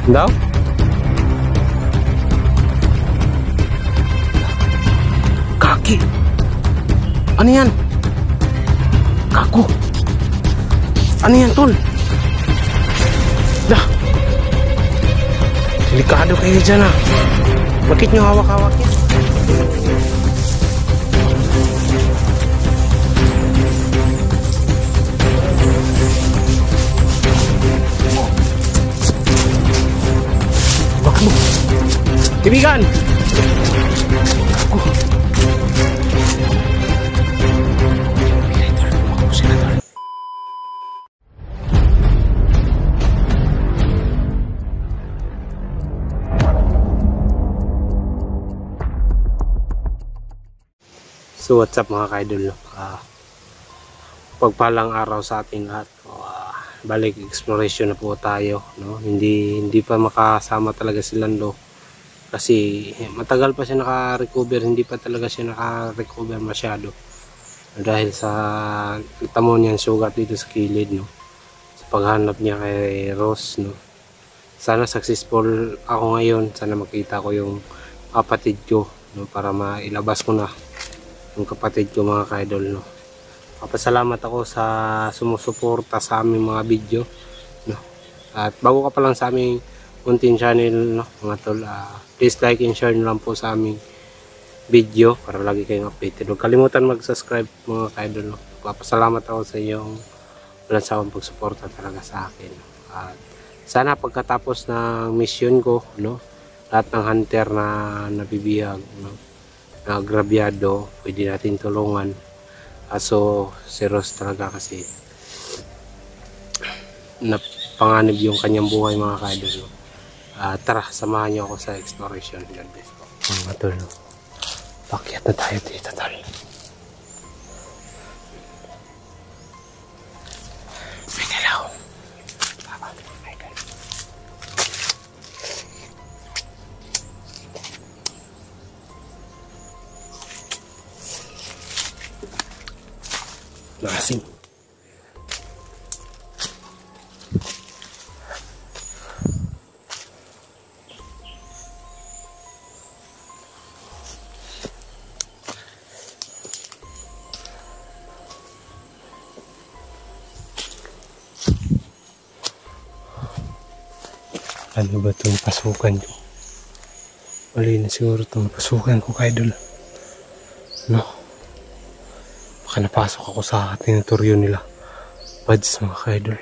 Daw? Kaki. Ano yan? Kako. Ano yan, tol? Dah. Delikado kayo dyan, ah. Bakit nyo hawak-hawak yan? Bakit mo? Kaibigan! Kako. So what's up mga ka-idol, pagpalang araw sa ating lahat. Balik exploration na po tayo, no? Hindi pa makasama talaga si Lando kasi matagal pa siya naka-recover, hindi pa talaga siya naka-recover masyado dahil sa tamo niyang sugat dito sa kilid, no? Sa paghanap niya kay Rose, no? Sana successful ako ngayon, sana makita ko yung kapatid ko, no? Para mailabas ko na yung kapatid ko mga ka-idol, no? Papasalamat ako sa sumusuporta sa aming mga video, no? At bago ka pa lang sa aming content channel, no, mga tol, please like and share lang po sa aming video para lagi kayong updated. Huwag kalimutan mag-subscribe mga ka-idol, no? Papasalamat ako sa iyong walang sawang pagsuporta talaga sa akin. At sana pagkatapos ng mission ko, no, lahat ng hunter na nabibiyag, no, na agrabyado, pwede natin tulungan. Kaso si Rose talaga kasi napanganib yung kanyang buhay mga ka-idol, no? Tara, samahan niyo ako sa exploration. God bless po mga tol, no? Pakyat na tayo dito, tol. May galaw. My God. Nakasing. Ano ba itong pasukan ko? Mali na siguro itong pasukan ko, ka-idol. No? Baka napasok ako sa teritoryo nila. Buds mga ka-idol.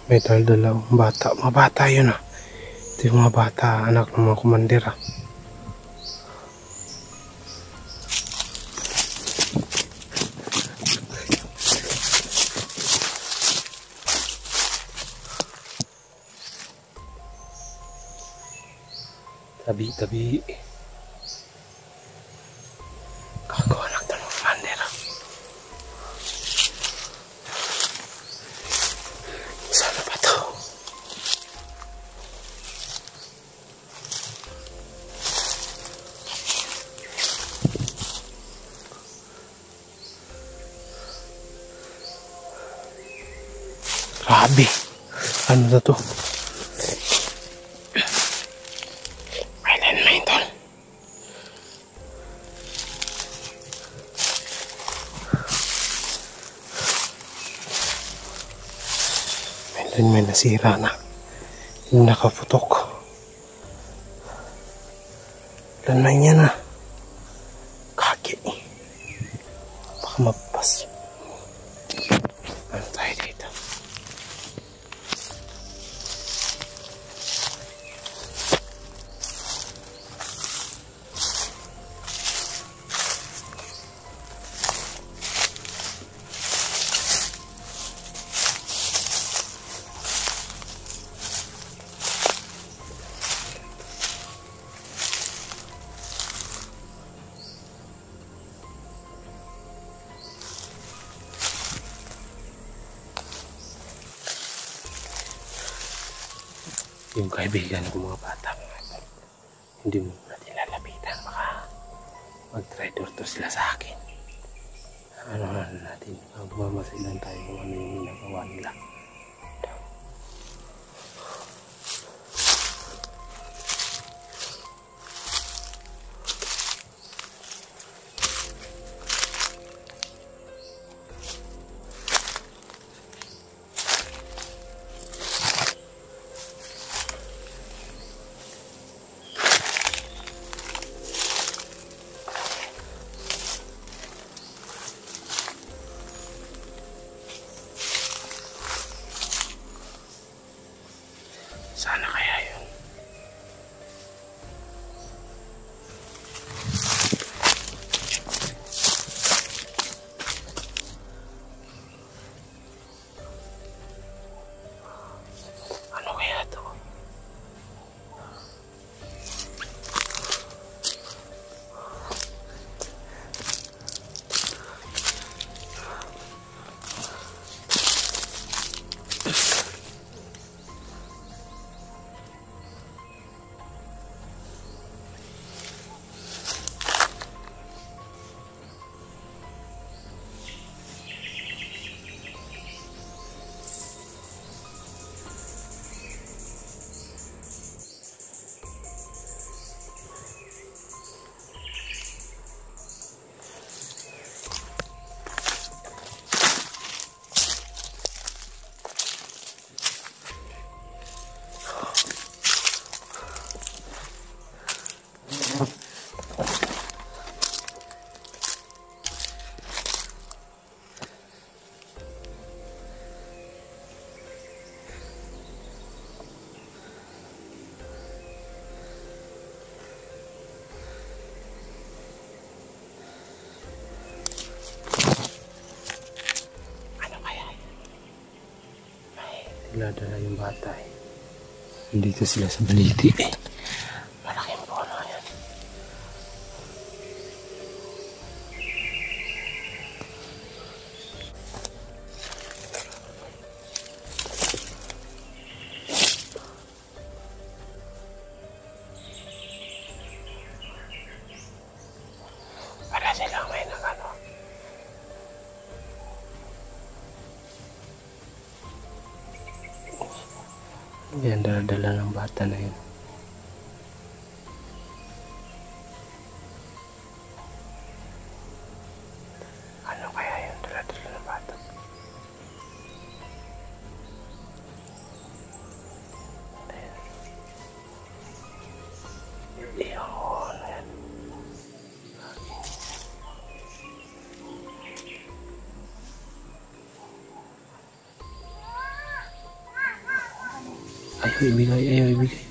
May dala-dala bata. Mga bata yun ah. Ito yung mga bata, anak ng mga kumander ah. Tabi-tabi. Kakawanak na mga bandera. Sana ba ito? Grabe. Ano na to? May nasira na yung nakaputok. Lanay niya na kaki, baka mapas. Ano tayo dito? Yung kaibigan ko mga bata, hindi mo natin lalapitan, baka mag-traitor to sila sa akin. Ano natin, magmamasilan tayo kung ano yung ginagawa nila. Sana kaya yun. Ano kaya to? Dala-dala yung bata eh. Nandito sila sa baliti eh. Malaking puno yan. Para silang may nagano. Yan, dala-dala ng bata na yun. Ano kaya yun, dala-dala ng bata? Iyon, yan. ibigay. Ayaw ibigay.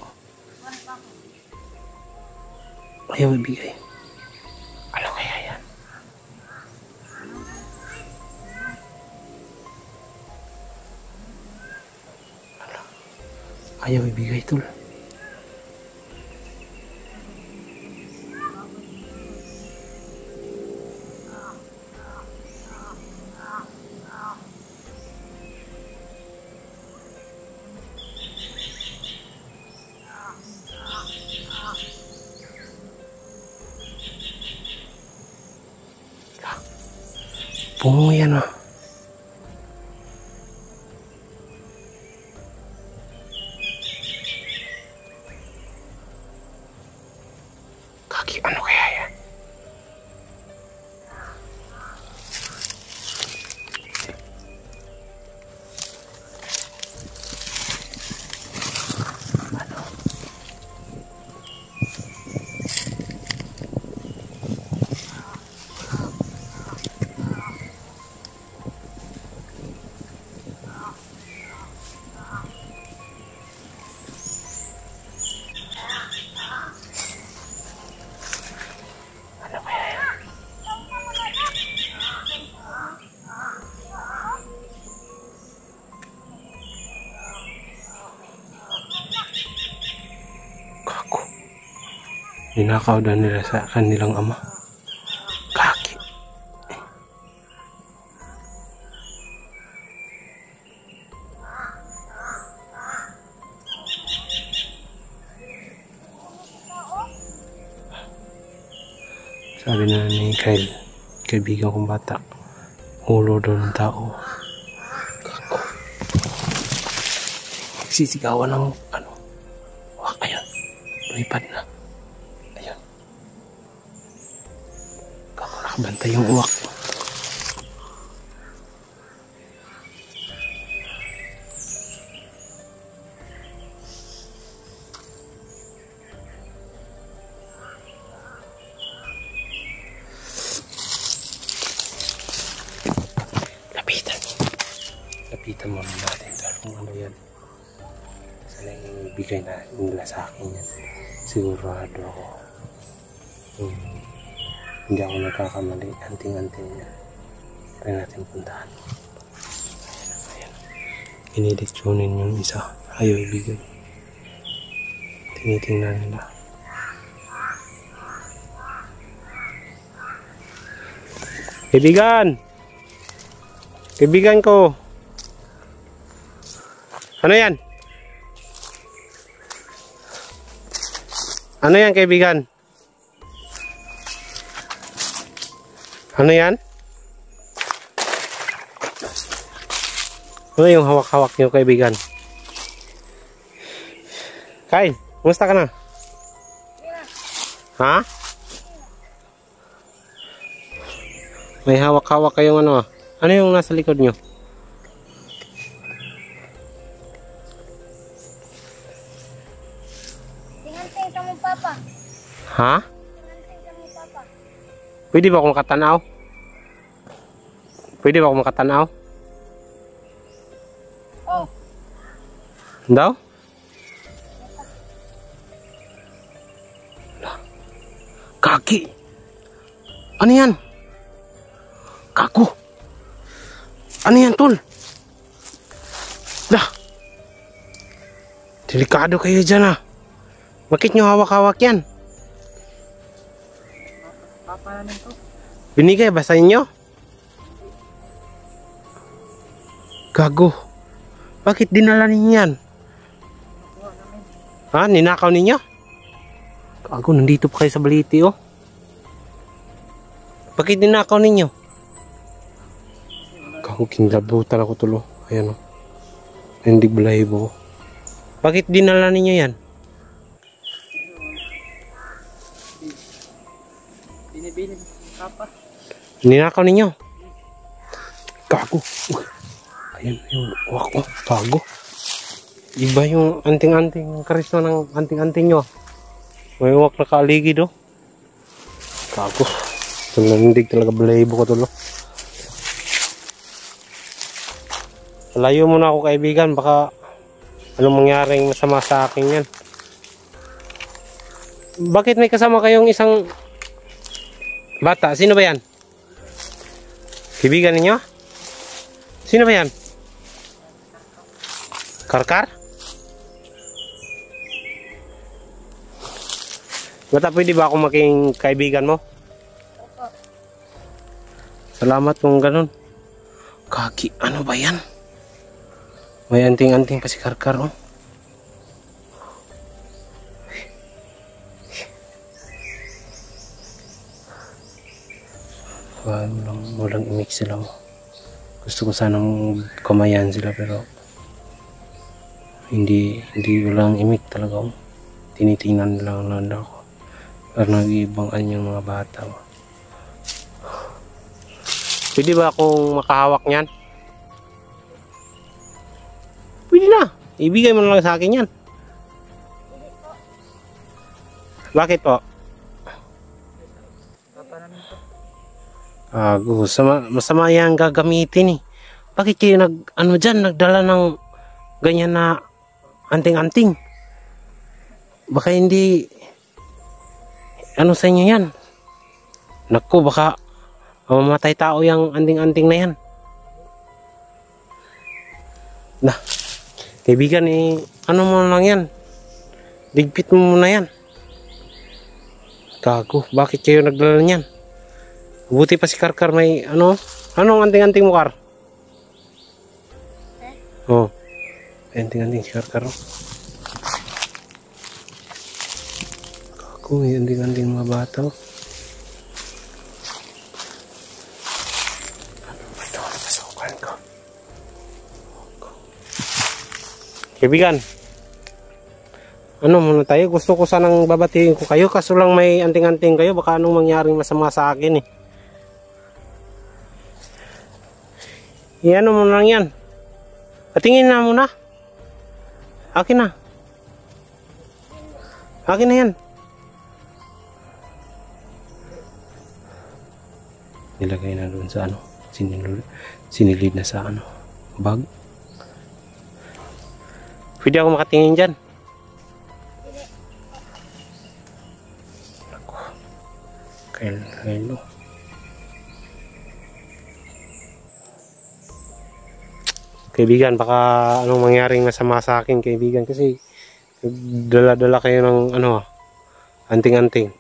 Ayaw ibigay. Ano kaya yan? Ayaw ibigay, tol. Bungo yan ah. Kaki, ano kaya yan? Ninakaw daw nila sa kanilang ama. Kaki. Sabi na ni Kyle, kaibigan kong bata, ulo daw ng tao. Kako. Sisigawan ng ano. Wak, ayun. Lumipad na. Nakabantay yung uwak. Lapitan muna natin kung ano yan. Sana yung ibigay na nila sa akin yan. Sigurado ako. Hindi ako nagkakamali. Anting-anting niya. Try natin puntahan. Ayan. Inileksyonin yung isa. Ayaw ibigay. Tinitingnan nila. Kaibigan! Kaibigan ko! Ano yan? Ano yan, kaibigan? Ano yan? Ano yung hawak-hawak niyo, kaibigan? Kyle, kumusta ka na? Ha? May hawak-hawak kayong ano ah. Ano yung nasa likod niyo? Tinganteng ka mo, Papa. Ha? Tinganteng ka mo, Papa. Pwede ba akong makatanaw? Pwede ba akong makatanaw? Oh. Daw? Kaki! Ano yan? Kaku! Ano yan, tol? Dah! Delikado kayo dyan ah. Bakit nyo hawak-hawak yan? Papa namin to. Binigay ba sa inyo? Gago. Bakit dinala ninyo yan? Ha? Ninakaw ninyo? Gago, nandito pa kayo sa Baliti oh. Bakit dinakaw ninyo? Gago, kinlabutan ako tulo. Ayan oh. Hindi balahibo. Bakit dinala ninyo yan? Binibili Papa. Ninakaw ninyo? Gago. Ayan yung wak oh. Gago. Iba yung anting-anting karisma ng anting-anting nyo. May wak na kaaligid oh. Gago. Tulandig talaga balahibo ko tulo. Layo muna ako, kaibigan. Baka Anong mangyaring masama sa akin yan? Bakit may kasama kayong isang bata? Sino ba yan? Kaibigan ninyo? Sino ba yan? Karkar? Bata, pwede ba akong maging kaibigan mo? Opo. Salamat kung ganun. Kaki, ano ba yan? May anting-anting pa si Karkar, oh. Walang imik sila, oh. Gusto ko sanang kamayan sila pero hindi walang imik talaga, oh. Tinitingnan lang ako. Pero nag-iibang yung mga bata, oh. Pwede ba akong makahawak niyan? Pwede na. Ibigay mo na lang sa akin yan. Bakit po? Papa namin to. Masama yan gagamitin eh. Bakit kayo nagdala ng ganyan na anting-anting? Baka hindi, sa inyo yan? Naku, baka mamatay tao yung anting-anting na yan. Nah, kaibigan mo lang yan. Digpit mo muna yan. Gago, bakit kayo nagdala niyan? Buti pa si Karkar may anong anting-anting mo, Kar? Oh, anting-anting si Karkar, oh. Gago, may anting-anting mga bata, oh. Kaibigan, muna tayo? Gusto ko sanang babatiin ko kayo, kaso lang may anting-anting kayo, baka anong mangyaring masama sa akin eh. Mo lang yan. Patingin na muna. Akin na. Akin na yan. Nilagay na doon sa sinilid na sa bag. Pwede ako makatingin dyan. Ako. Kailo. Kaibigan, baka anong mangyaring masama sa akin, kaibigan, kasi dala-dala kayo ng anting-anting.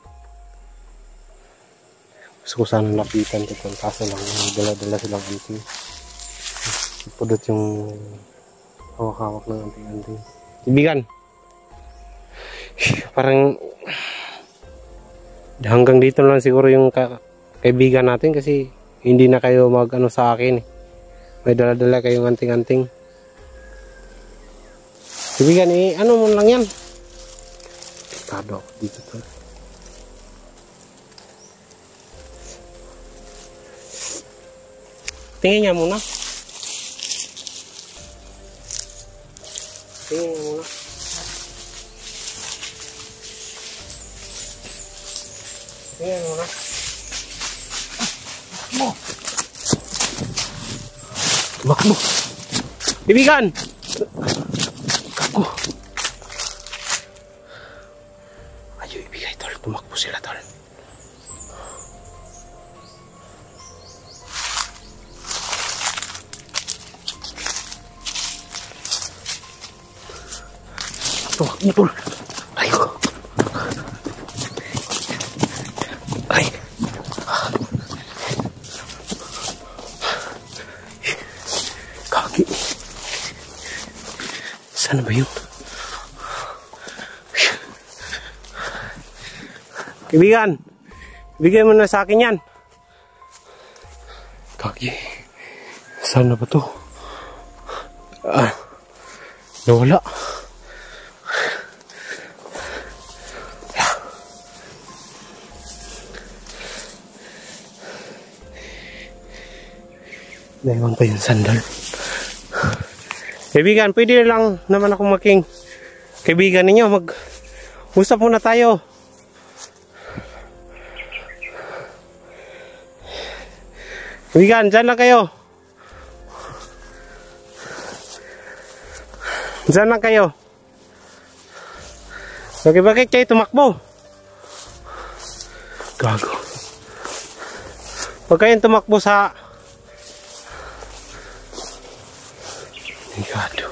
Gusto ko sana lapitan ito, kaso lang dala-dala silang anting. Ipudot yung hawak-hawak ng anting-anting. Kaibigan, parang hanggang dito lang siguro yung kaibigan natin, kasi hindi na kayo sa akin eh. May dala-dala kayong anting-anting. Kaibigan, mo lang yan. Delikado ako dito to. Tingin niya muna. Tingin niya muna. Tingin muna. Tumakbo. Kaibigan! Kako. Ayaw ibigay, tol. Tumakbo sila, tol. Tumakbo, tol. Ayaw. Ay. Kaki. Saan ba yun? Kaibigan, bigay mo na sa akin yan. Kaki. Saan na ba to? Nawala. Naiwan pa yung sandal. Kaibigan, pwede lang naman ako maging kaibigan ninyo. Mag-usap muna tayo. Kaibigan, dyan lang kayo. Saan lang kayo? Bakit kayo tumakbo? Gago. Huwag kayong tumakbo sa... Gado.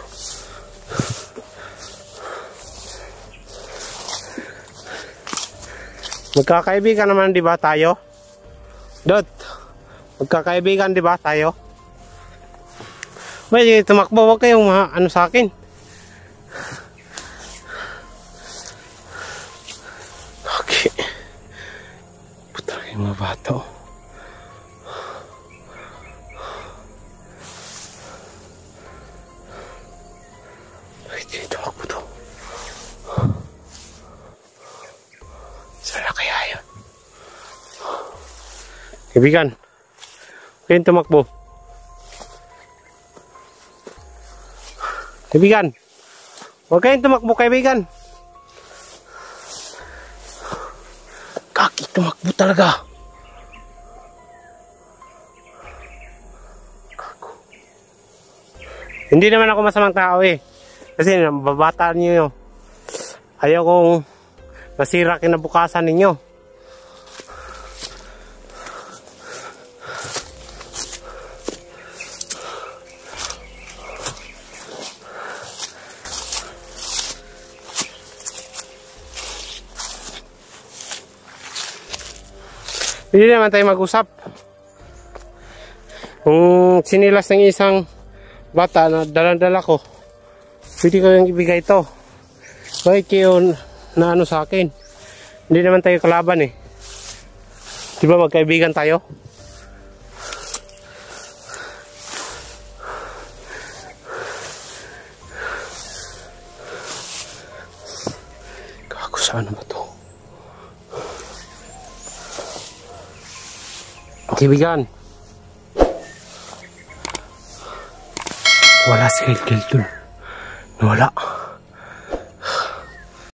Magkakaibigan naman, di ba tayo? Dot. Magkakaibigan, di ba tayo? May tumakbo, huwag kayong ano sa akin. Okay. Puta yung mga bata. Bakit yung tumakbo to? Sana kaya yun? Kaibigan. Huwag kayong tumakbo. Kaibigan. Huwag kayong tumakbo, kaibigan. Kaki, tumakbo talaga. Kago. Hindi naman ako masamang tao eh. Kasi nababata niyo yun. Ayaw kong masira kinabukasan ninyo. Hindi naman tayo mag-usap. Kung sinilas ng isang bata na dalang-dala ko, pwede ko yung ibigay ito. Bakit kayo na ano sa akin? Hindi naman tayo kalaban eh. Di ba magkaibigan tayo? Gago, saan ba to? Kaibigan. Wala si Gilgil dun. Wala.